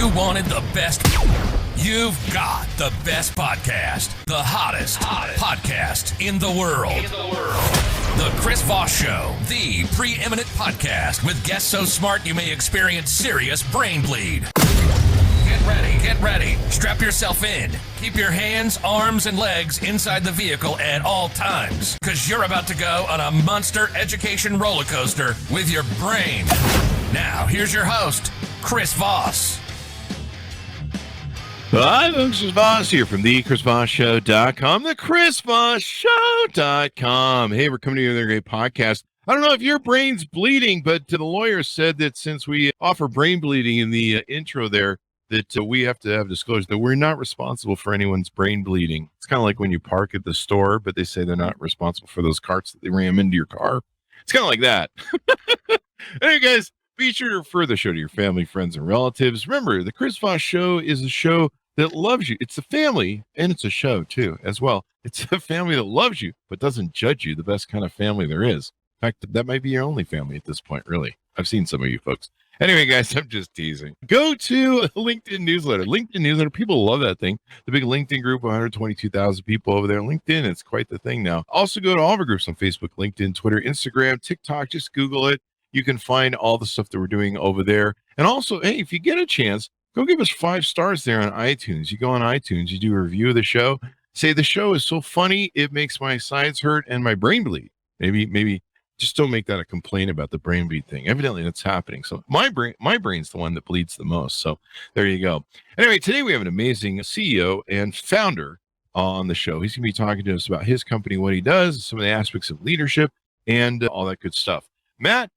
you wanted the best, you've got the best podcast, the hottest podcast in the world. The Chris Voss Show, the preeminent podcast with guests so smart you may experience serious brain bleed. Get ready. Strap yourself in. Keep your hands, arms, and legs inside the vehicle at all times, because you're about to go on a monster education roller coaster with your brain. Now, here's your host, Chris Voss. Hi, folks, Chris Voss here from the ChrisVossShow.com, the ChrisVossShow.com. Hey, we're coming to you with a great podcast. I don't know if your brain's bleeding, but the lawyer said that since we offer brain bleeding in the intro there, that we have to have disclosure that we're not responsible for anyone's brain bleeding. It's kind of like when you park at the store, but they say they're not responsible for those carts that they ram into your car. It's kind of like that. Anyway, guys, be sure to refer the show to your family, friends, and relatives. Remember, the Chris Voss Show is a show that loves you. It's a family, and it's a show, too, as well. It's a family that loves you, but doesn't judge you, the best kind of family there is. In fact, that might be your only family at this point, really. I've seen some of you folks. Anyway, guys, I'm just teasing. Go to LinkedIn newsletter. LinkedIn newsletter. People love that thing. The big LinkedIn group, 122,000 people over there. LinkedIn, it's quite the thing now. Also, go to all of our groups on Facebook, LinkedIn, Twitter, Instagram, TikTok. Just Google it. You can find all the stuff that we're doing over there. And also, hey, if you get a chance, go give us 5 stars there on iTunes. You go on iTunes, you do a review of the show. Say the show is so funny, it makes my sides hurt and my brain bleed. Maybe. Just don't make that a complaint about the brain bleed thing. Evidently, that's happening. So my brain's the one that bleeds the most. So there you go. Anyway, today we have an amazing CEO and founder on the show. He's going to be talking to us about his company, what he does, some of the aspects of leadership, and all that good stuff. Matt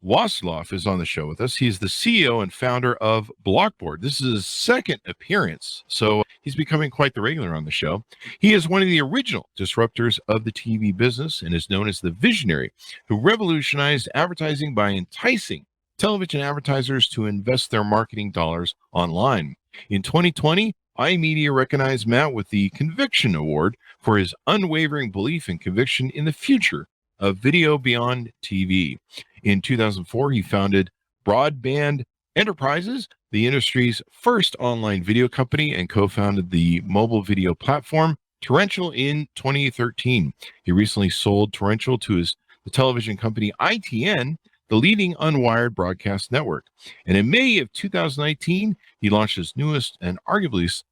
Wasserlauf is on the show with us. He's the CEO and founder of Blockboard. This is his second appearance, so he's becoming quite the regular on the show. He is one of the original disruptors of the TV business and is known as the visionary who revolutionized advertising by enticing television advertisers to invest their marketing dollars online. In 2020, iMedia recognized Matt with the Conviction Award for his unwavering belief and conviction in the future of video beyond TV. In 2004, he founded Broadband Enterprises, the industry's first online video company, and co-founded the mobile video platform Torrential in 2013. He recently sold Torrential to the television company ITN, the leading unwired broadcast network. And in May of 2019, he launched his newest and arguably,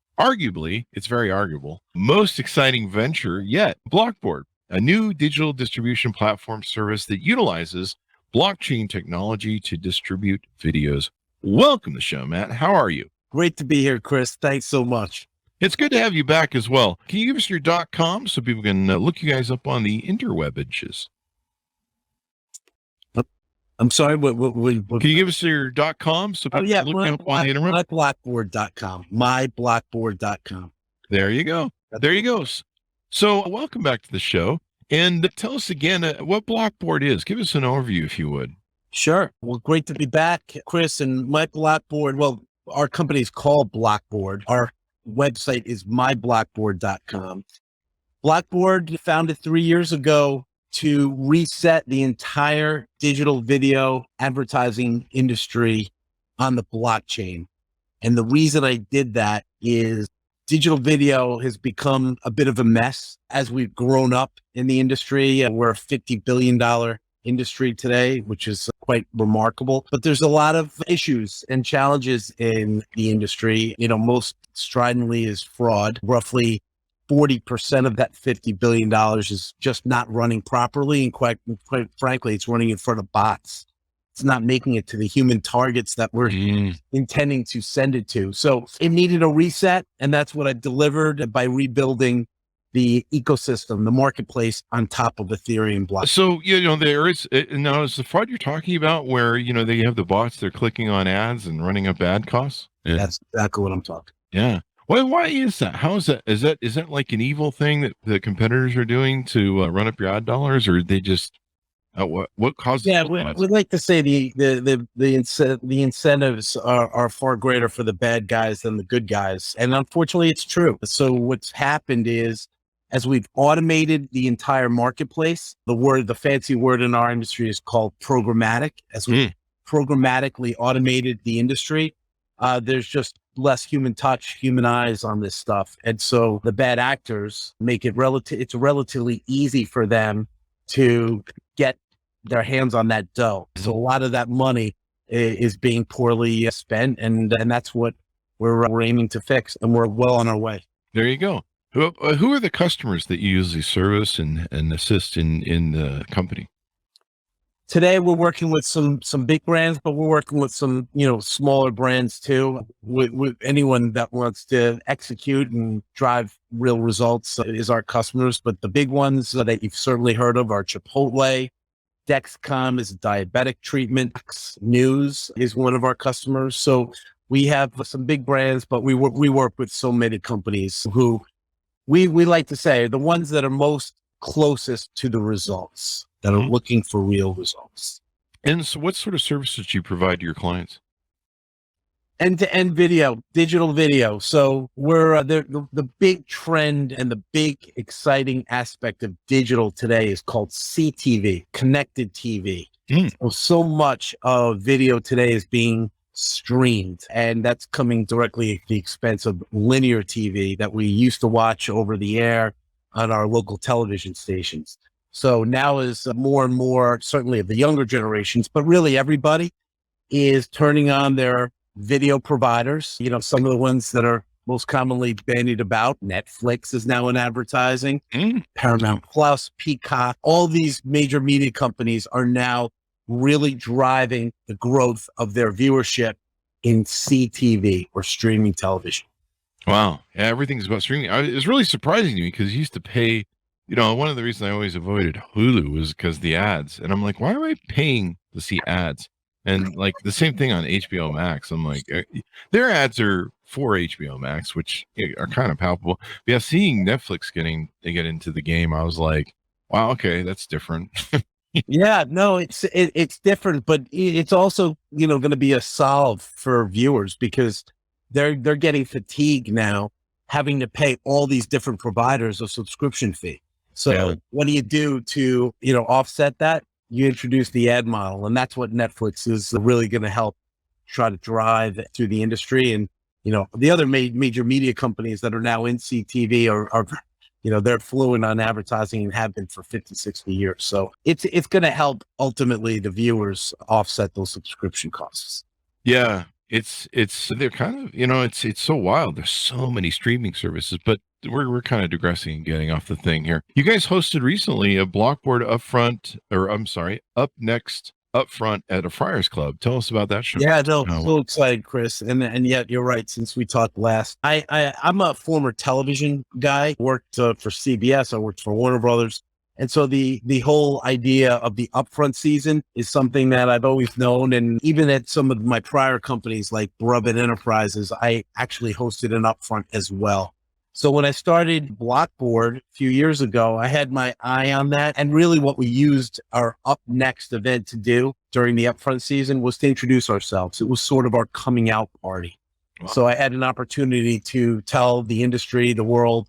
it's very arguable, most exciting venture yet, Blockboard, a new digital distribution platform service that utilizes blockchain technology to distribute videos. Welcome to the show, Matt. How are you? Great to be here, Chris. Thanks so much. It's good to have you back as well. Can you give us your .com so people can look you guys up on the interwebages? I'm sorry, what Can you give us your .com so people can look up on the internet? Blockboard.com. Myblockboard.com. There you go. There you go. So welcome back to the show. And tell us again what Blockboard is. Give us an overview, if you would. Sure. Well, great to be back, Chris. And my Blockboard, well, our company is called Blockboard. Our website is myblockboard.com. Blockboard founded 3 years ago to reset the entire digital video advertising industry on the blockchain. And the reason I did that is digital video has become a bit of a mess as we've grown up in the industry. We're a $50 billion industry today, which is quite remarkable. But there's a lot of issues and challenges in the industry. You know, most stridently is fraud. Roughly 40% of that $50 billion is just not running properly. And quite frankly, it's running in front of bots. It's not making it to the human targets that we're intending to send it to. So it needed a reset. And that's what I delivered by rebuilding the ecosystem, the marketplace on top of Ethereum block. So, there is, now is the fraud you're talking about where, they have the bots, they're clicking on ads and running up ad costs? Yeah. That's exactly what I'm talking. Yeah. Well, why is that? How is that? Is that like an evil thing that the competitors are doing to run up your ad dollars, or they just, what causes? Yeah, we'd like to say the incentives are far greater for the bad guys than the good guys, and unfortunately, it's true. So what's happened is, as we've automated the entire marketplace, the fancy word in our industry is called programmatic. As we programmatically automated the industry, there's just less human touch, human eyes on this stuff. And so the bad actors make it it's relatively easy for them to get their hands on that dough. So a lot of that money is being poorly spent, and that's what we're aiming to fix, and we're well on our way. There you go. Who are the customers that you usually service and assist in the company? Today, we're working with some big brands, but we're working with some, smaller brands too. With anyone that wants to execute and drive real results is our customers. But the big ones that you've certainly heard of are Chipotle. Dexcom is a diabetic treatment. Fox News is one of our customers. So we have some big brands, but we work with so many companies who we like to say are the ones that are most closest to the results, that are looking for real results. And so what sort of services do you provide to your clients? End-to-end video, digital video. So we're the big trend and the big exciting aspect of digital today is called CTV, connected TV. So much of video today is being streamed, and that's coming directly at the expense of linear TV that we used to watch over the air on our local television stations. So now is more and more, certainly of the younger generations, but really everybody is turning on their video providers. Some of the ones that are most commonly bandied about, Netflix is now in advertising, Paramount Plus, Peacock, all these major media companies are now really driving the growth of their viewership in CTV, or streaming television. Wow. Yeah, everything's about streaming. It's really surprising to me because you used to pay, one of the reasons I always avoided Hulu was because the ads. And I'm like, why am I paying to see ads? And like the same thing on HBO Max. I'm like, their ads are for HBO Max, which are kind of palpable. But yeah, seeing Netflix get into the game, I was like, wow, okay, that's different. Yeah, no, it's different, but it's also, going to be a solve for viewers because they're getting fatigued now, having to pay all these different providers a subscription fee. So what do you do to, offset that? You introduce the ad model, and that's what Netflix is really going to help try to drive through the industry. And, the other major media companies that are now in CTV are they're fluent on advertising and have been for 50, 60 years. So it's going to help ultimately the viewers offset those subscription costs. Yeah, they're kind of, it's so wild. There's so many streaming services, but we're kind of digressing and getting off the thing here. You guys hosted recently a Blockboard Up Next Upfront at a Friars Club. Tell us about that show. Yeah, no, so excited, Chris. And yet you're right. Since we talked last, I'm a former television guy, worked for CBS. I worked for Warner Brothers. And so the whole idea of the upfront season is something that I've always known. And even at some of my prior companies like Brubbin Enterprises, I actually hosted an upfront as well. So when I started Blockboard a few years ago, I had my eye on that. And really what we used our Up Next event to do during the upfront season was to introduce ourselves. It was sort of our coming out party. Wow. So I had an opportunity to tell the industry, the world,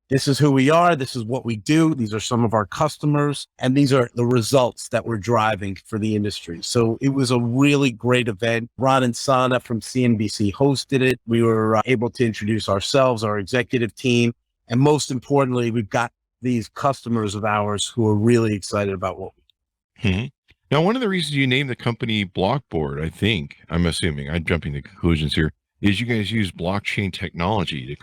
this is who we are. This is what we do. These are some of our customers. And these are the results that we're driving for the industry. So it was a really great event. Ron and Sana from CNBC hosted it. We were able to introduce ourselves, our executive team. And most importantly, we've got these customers of ours who are really excited about what we do. Now, one of the reasons you named the company Blockboard, I'm assuming, I'm jumping to conclusions here, is you guys use blockchain technology to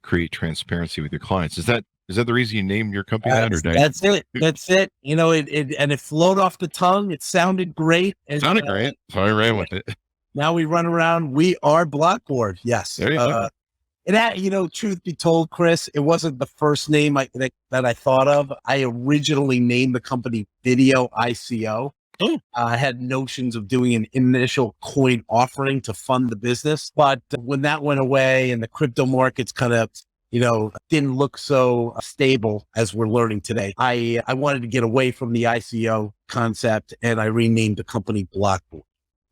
create transparency with your clients. Is that the reason you named your company that? Or that's it. That's it. It flowed off the tongue. It sounded great. It sounded great. So I ran with it. Now we run around. We are Blockboard. Yes. There you go. It had, truth be told, Chris, it wasn't the first name that I thought of. I originally named the company Video ICO. I had notions of doing an initial coin offering to fund the business. But when that went away and the crypto markets kind of, didn't look so stable as we're learning today, I wanted to get away from the ICO concept, and I renamed the company Blockboard.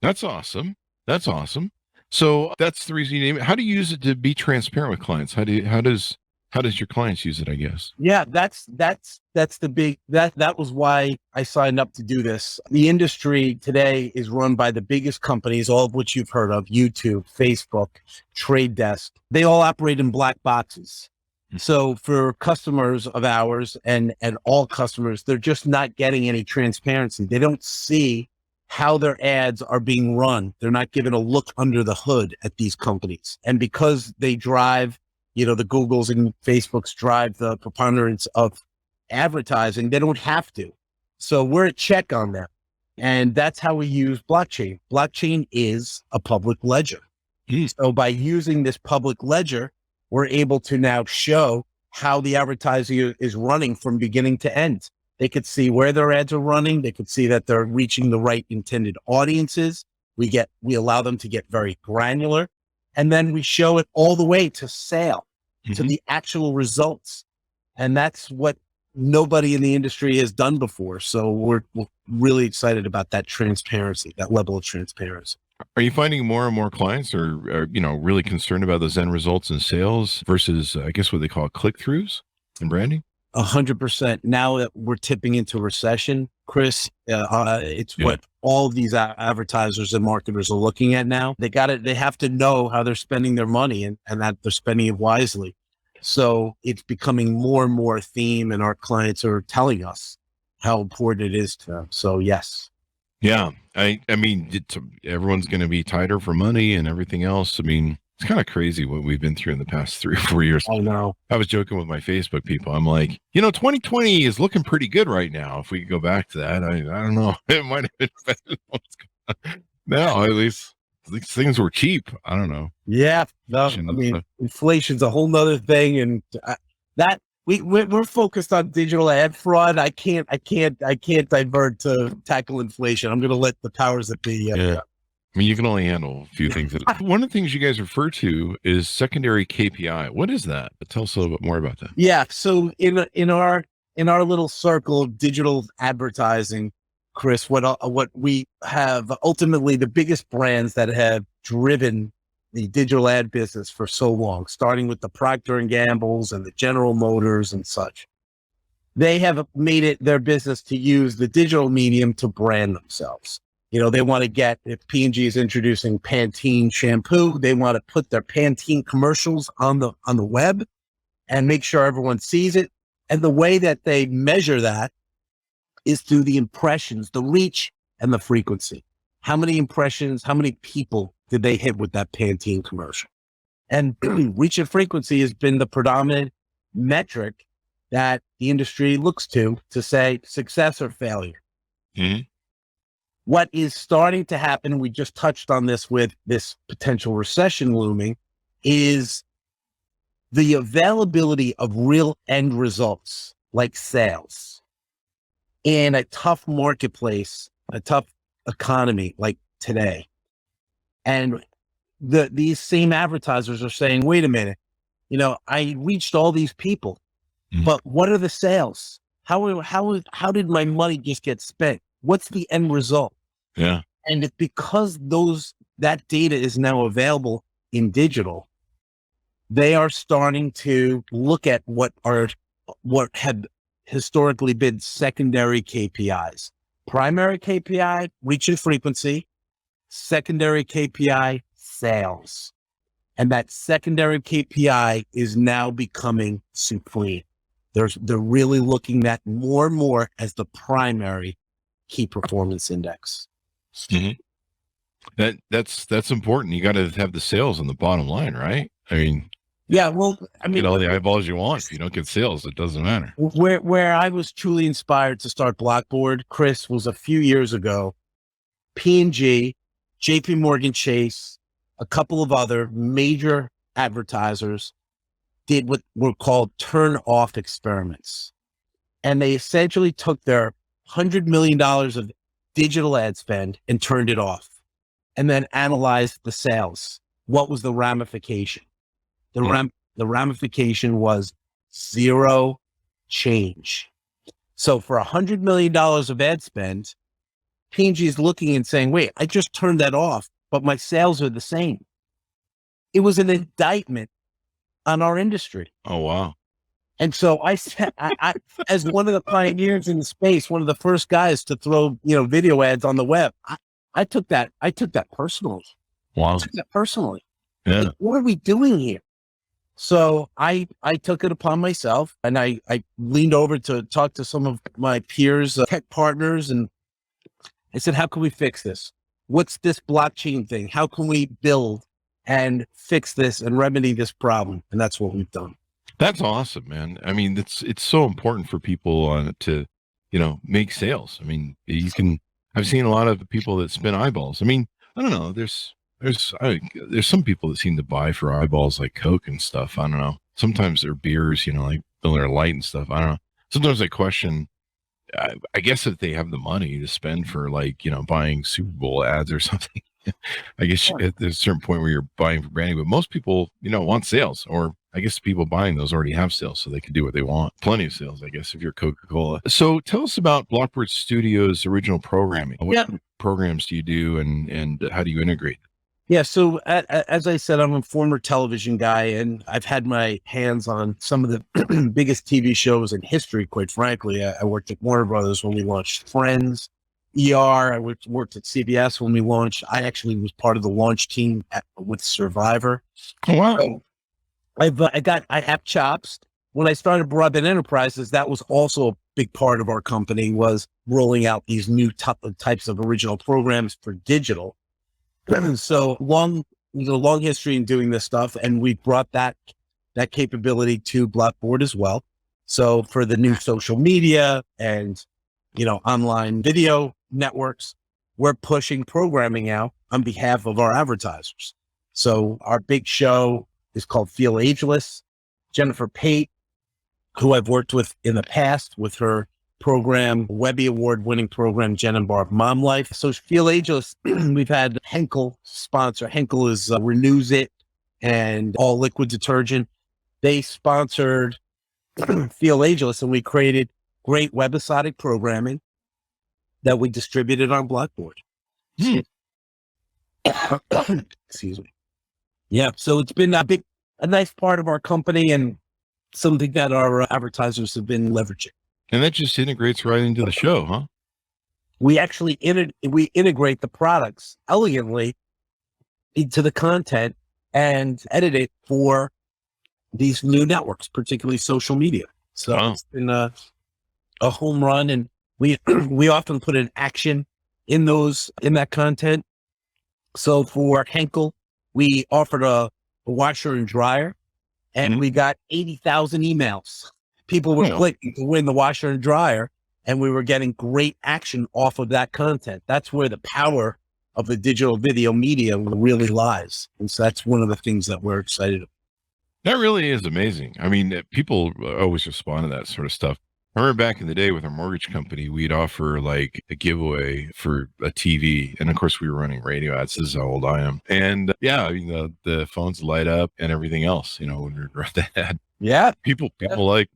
That's awesome. So that's the reason you name it. How do you use it to be transparent with clients? How how does your clients use it, I guess? Yeah, that's the big, that was why I signed up to do this. The industry today is run by the biggest companies, all of which you've heard of: YouTube, Facebook, Trade Desk. They all operate in black boxes. So for customers of ours and all customers, they're just not getting any transparency. They don't see how their ads are being run. They're not given a look under the hood at these companies. And because they drive, the Googles and Facebooks drive the preponderance of advertising, they don't have to. So we're a check on them. And that's how we use blockchain. Blockchain is a public ledger. So by using this public ledger, we're able to now show how the advertising is running from beginning to end. They could see where their ads are running. They could see that they're reaching the right intended audiences. We allow them to get very granular, and then we show it all the way to sale, to the actual results. And that's what nobody in the industry has done before. So we're really excited about that transparency, that level of transparency. Are you finding more and more clients are really concerned about those end results in sales versus, I guess, what they call click-throughs in branding? 100%. Now that we're tipping into recession, Chris, it's what all of these advertisers and marketers are looking at now. They have to know how they're spending their money and that they're spending it wisely. So it's becoming more and more a theme, and our clients are telling us how important it is to them. So yes. Yeah. I mean, everyone's going to be tighter for money and everything else. I mean, it's kind of crazy what we've been through in the past 3 or 4 years. I know. I was joking with my Facebook people. I'm like, 2020 is looking pretty good right now. If we could go back to that, I don't know. It might have been better. Now, at least things were cheap. I don't know. Yeah. No, I mean, inflation's a whole nother thing. And we're focused on digital ad fraud. I can't divert to tackle inflation. I'm going to let the powers that be. Yeah. I mean, you can only handle a few things. One of the things you guys refer to is secondary KPI. What is that? Tell us a little bit more about that. Yeah. So in our little circle of digital advertising, Chris, what we have ultimately the biggest brands that have driven the digital ad business for so long, starting with the Procter and Gamble's and the General Motors and such. They have made it their business to use the digital medium to brand themselves. They want to get, if P&G is introducing Pantene shampoo, they want to put their Pantene commercials on the web and make sure everyone sees it. And the way that they measure that is through the impressions, the reach, and the frequency. How many impressions, how many people did they hit with that Pantene commercial? And reach and frequency has been the predominant metric that the industry looks to say success or failure. Mm-hmm. What is starting to happen, we just touched on this with this potential recession looming, is the availability of real end results like sales in a tough marketplace, a tough economy like today. And these same advertisers are saying, wait a minute, I reached all these people, but what are the sales? How did my money just get spent? What's the end result? Yeah. And it's because that data is now available in digital, they are starting to look at what had historically been secondary KPIs. Primary KPI, reach and frequency. Secondary KPI, sales. And that secondary KPI is now becoming supreme. They're really looking at more and more as the primary key performance index. Mm-hmm. That's important. You got to have the sales on the bottom line, right? I mean, yeah. Well, get all the eyeballs you want. If you don't get sales, it doesn't matter. Where I was truly inspired to start Blockboard, Chris, was a few years ago. P&G, JP Morgan Chase, a couple of other major advertisers did what were called turn-off experiments, and they essentially took their $100 million of digital ad spend and turned it off, and then analyzed the sales. What was the ramification? The ramification was zero change. So for $100 million of ad spend, P&G is looking and saying, wait, I just turned that off, but my sales are the same. It was an indictment on our industry. Oh, wow. And so I, as one of the pioneers in the space, one of the first guys to throw, video ads on the web, I took that personally. Wow. I took that personally. Yeah. Like, what are we doing here? So I took it upon myself, and I leaned over to talk to some of my peers, tech partners, and I said, how can we fix this? What's this blockchain thing? How can we build and fix this and remedy this problem? And that's what we've done. That's awesome, man. I mean, it's so important for people to, make sales. I mean, I've seen a lot of people that spin eyeballs. I mean, I don't know. There's some people that seem to buy for eyeballs like Coke and stuff. I don't know. Sometimes they're beers, like Miller Lite and stuff. I don't know. Sometimes I question, I guess if they have the money to spend for buying Super Bowl ads or something, I guess there's a certain point where you're buying for branding, but most people, want sales, or I guess the people buying those already have sales, so they can do what they want. Plenty of sales, I guess, if you're Coca-Cola. So tell us about Blockboard Studios' original programming. What programs do you do, and how do you integrate? Yeah. So as I said, I'm a former television guy, and I've had my hands on some of the biggest TV shows in history, quite frankly. I worked at Warner Brothers when we launched Friends, ER. I worked at CBS when we launched. I actually was part of the launch team with Survivor. Oh, wow. So I have chops. When I started Broadband Enterprises, that was also a big part of our company, was rolling out these new types of original programs for digital. So long history in doing this stuff, and we brought that capability to Blockboard as well. So for the new social media and online video networks, we're pushing programming out on behalf of our advertisers. So our big show is called Feel Ageless. Jennifer Pate, who I've worked with in the past with her program, Webby Award-winning program, Jen and Barb Mom Life. So Feel Ageless, we've had Henkel sponsor. Henkel is Renews It and all liquid detergent. They sponsored Feel Ageless, and we created great webisodic programming that we distributed on Blockboard. Excuse me. Yeah. So it's been a nice part of our company, and something that our advertisers have been leveraging. And that just integrates right into the show, huh? We actually we integrate the products elegantly into the content and edit it for these new networks, particularly social media. So It's been a home run, and we often put an action in that content. So for Henkel, we offered a washer and dryer, and we got 80,000 emails. People were clicking to win the washer and dryer, and we were getting great action off of that content. That's where the power of the digital video media really lies. And so that's one of the things that we're excited about. That really is amazing. I mean, people always respond to that sort of stuff. I remember back in the day with our mortgage company, we'd offer like a giveaway for a TV. And of course we were running radio ads. This is how old I am. And I mean, the phones light up and everything else, when we run that ad. Yeah. People like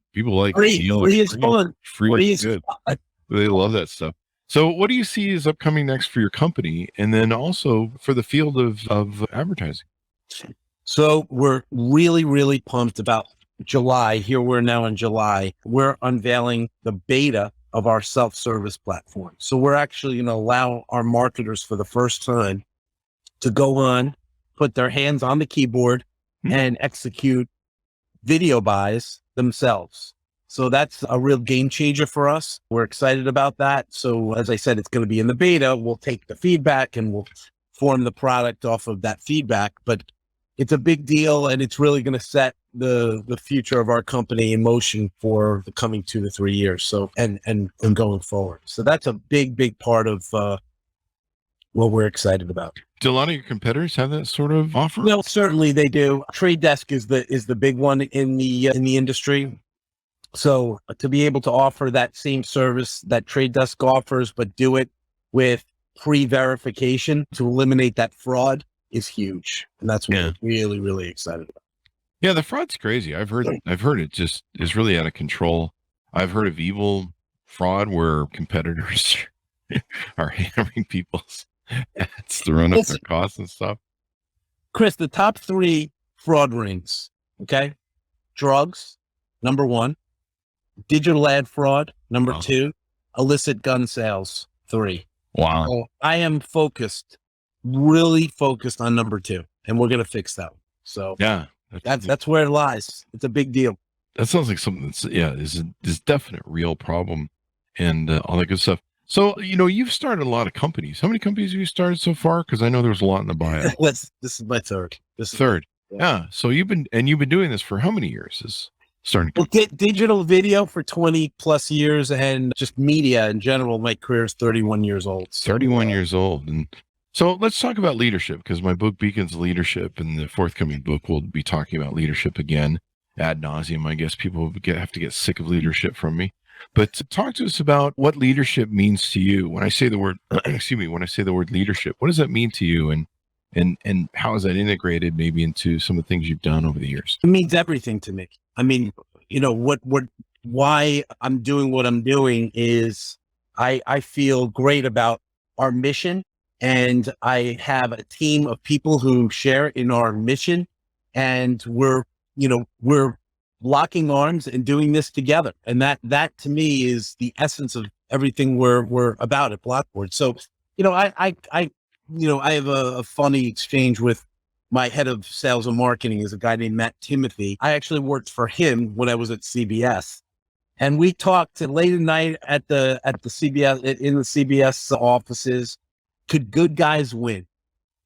free is fun. Free is good. Fun. They love that stuff. So what do you see is upcoming next for your company, and then also for the field of advertising? So we're really, really pumped about July. Here we're now in July. We're unveiling the beta of our self-service platform. So we're actually going to allow our marketers for the first time to go on, put their hands on the keyboard and execute video buys themselves. So that's a real game changer for us. We're excited about that. So as I said, it's going to be in the beta. We'll take the feedback and we'll form the product off of that feedback. But it's a big deal, and it's really going to set the future of our company in motion for the coming 2 to 3 years. So and going forward. So that's a big part of what we're excited about. Do a lot of your competitors have that sort of offer? Well, certainly they do. Trade Desk is the big one in the industry. So to be able to offer that same service that Trade Desk offers, but do it with pre-verification to eliminate that fraud is huge. And that's what we're really, really excited about. Yeah, the fraud's crazy. I've heard it just is really out of control. I've heard of evil fraud where competitors are hammering people's ads to run up their costs and stuff. Chris, the top 3 fraud rings, okay? Drugs, number 1, digital ad fraud, number Wow. 2, illicit gun sales, 3. Wow. So I am really focused on number 2, and we're going to fix that one. So Yeah. that's where it lies. It's a big deal. That sounds like something that's, is a definite real problem and all that good stuff. So, you've started a lot of companies. How many companies have you started so far? Because I know there was a lot in the bio. This is my third. Third. Yeah. So you've been doing this for how many years? Is starting. Well, digital video for 20 plus years, and just media in general. My career is 31 years old. 31 years old. And so let's talk about leadership, because my book Beacons of Leadership, and the forthcoming book will be talking about leadership again ad nauseum. I guess people have to get sick of leadership from me. But talk to us about what leadership means to you. When I say the word, when I say the word leadership, what does that mean to you? And how is that integrated maybe into some of the things you've done over the years? It means everything to me. I mean, why I'm doing what I'm doing is I feel great about our mission, and I have a team of people who share in our mission, and we're locking arms and doing this together. And that to me is the essence of everything we're about at Blockboard. So, I have a funny exchange with my head of sales and marketing, is a guy named Matt Timothy. I actually worked for him when I was at CBS, and we talked late at night at the CBS, in the CBS offices. Could good guys win?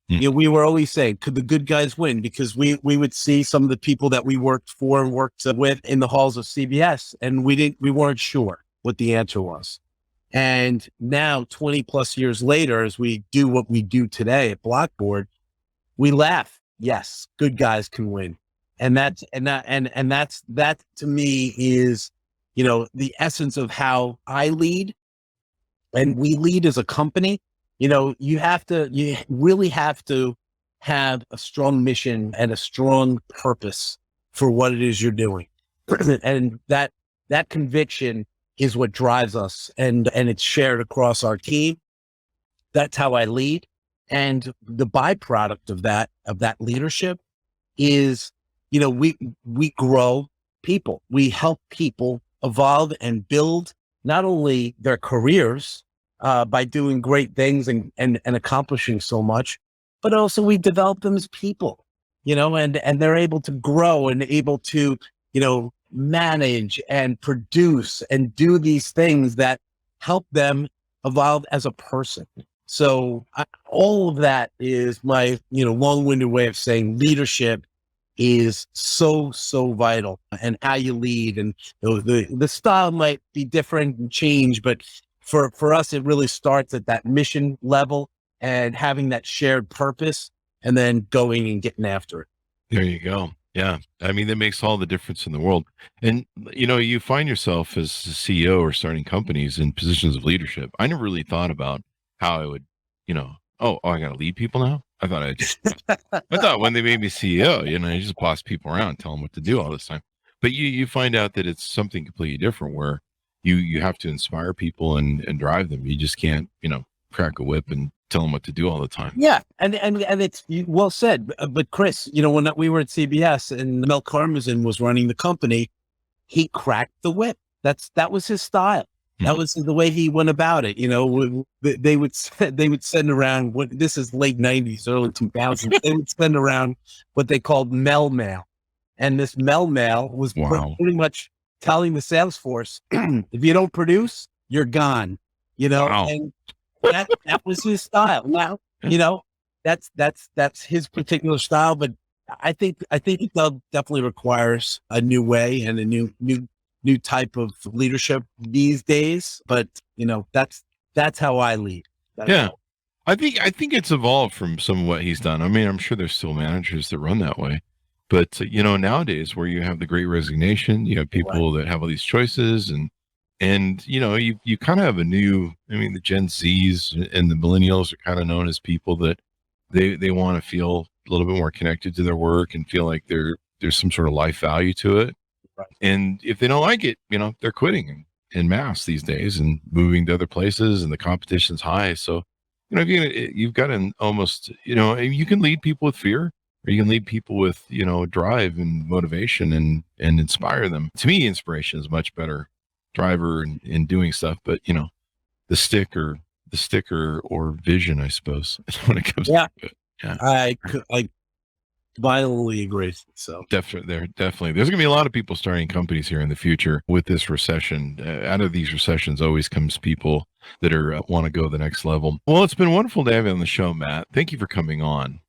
We were always saying, could the good guys win? Because we would see some of the people that we worked for and worked with in the halls of CBS, and we weren't sure what the answer was. And now 20 plus years later, as we do what we do today at Blockboard, we laugh. Yes, good guys can win. And that to me is, the essence of how I lead and we lead as a company. You really have to have a strong mission and a strong purpose for what it is you're doing. And that conviction is what drives us, and it's shared across our team. That's how I lead. And the byproduct of that leadership is, we grow people. We help people evolve and build not only their careers, by doing great things and accomplishing so much, but also we develop them as people, and they're able to grow and able to, manage and produce and do these things that help them evolve as a person. So all of that is my, long-winded way of saying leadership is so vital, and how you lead, and the style might be different and change, but for us, it really starts at that mission level and having that shared purpose, and then going and getting after it. There you go. Yeah. I mean, that makes all the difference in the world. And, you find yourself as a CEO or starting companies in positions of leadership. I never really thought about how I would, I got to lead people now. I thought when they made me CEO, I just boss people around and tell them what to do all this time. But you find out that it's something completely different, where you have to inspire people and drive them. You just can't, crack a whip and tell them what to do all the time. Yeah. And it's well said. But Chris, when we were at CBS and Mel Karmazin was running the company, he cracked the whip. That was his style. That was the way he went about it. They would send around this is late 90s, early 2000s. They would send around what they called Mel Mail. And this Mel Mail was pretty much telling the sales force, if you don't produce, you're gone, Wow. and that was his style. Now, that's his particular style, but I think it definitely requires a new way and a new type of leadership these days. But, that's how I lead. I think it's evolved from some of what he's done. I mean, I'm sure there's still managers that run that way. But, nowadays where you have the Great Resignation, you have people that have all these choices, and you kind of have the Gen Zs and the millennials are kind of known as people that they want to feel a little bit more connected to their work and feel like there's some sort of life value to it. Right. And if they don't like it, they're quitting en masse these days and moving to other places, and the competition's high. So, you've got an almost, you can lead people with fear. or you can leave people with, drive and motivation and inspire them. To me, inspiration is a much better driver in doing stuff, but the sticker or vision, I suppose, when it comes to it. Yeah. I violently agree. So definitely, there's going to be a lot of people starting companies here in the future with this recession. Out of these recessions always comes people that want to go the next level. Well, it's been wonderful to have you on the show, Matt. Thank you for coming on.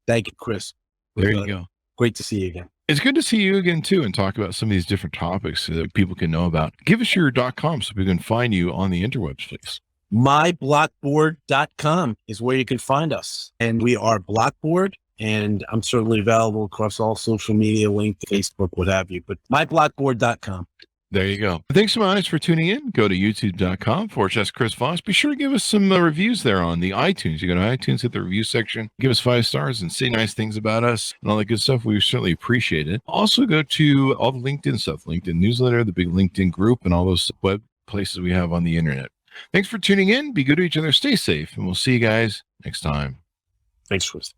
Thank you, Chris. There you go. Great to see you again. It's good to see you again, too, and talk about some of these different topics that people can know about. Give us your .com so we can find you on the interwebs, please. MyBlockboard.com is where you can find us. And we are Blockboard, and I'm certainly available across all social media, LinkedIn, Facebook, what have you, but MyBlockboard.com. There you go. Thanks so much for tuning in. Go to youtube.com/Chris Voss. Be sure to give us some reviews there on the iTunes. You go to iTunes, hit the review section, give us 5 stars and say nice things about us and all that good stuff. We certainly appreciate it. Also go to all the LinkedIn stuff, LinkedIn newsletter, the big LinkedIn group, and all those web places we have on the internet. Thanks for tuning in. Be good to each other. Stay safe, and we'll see you guys next time. Thanks, Chris.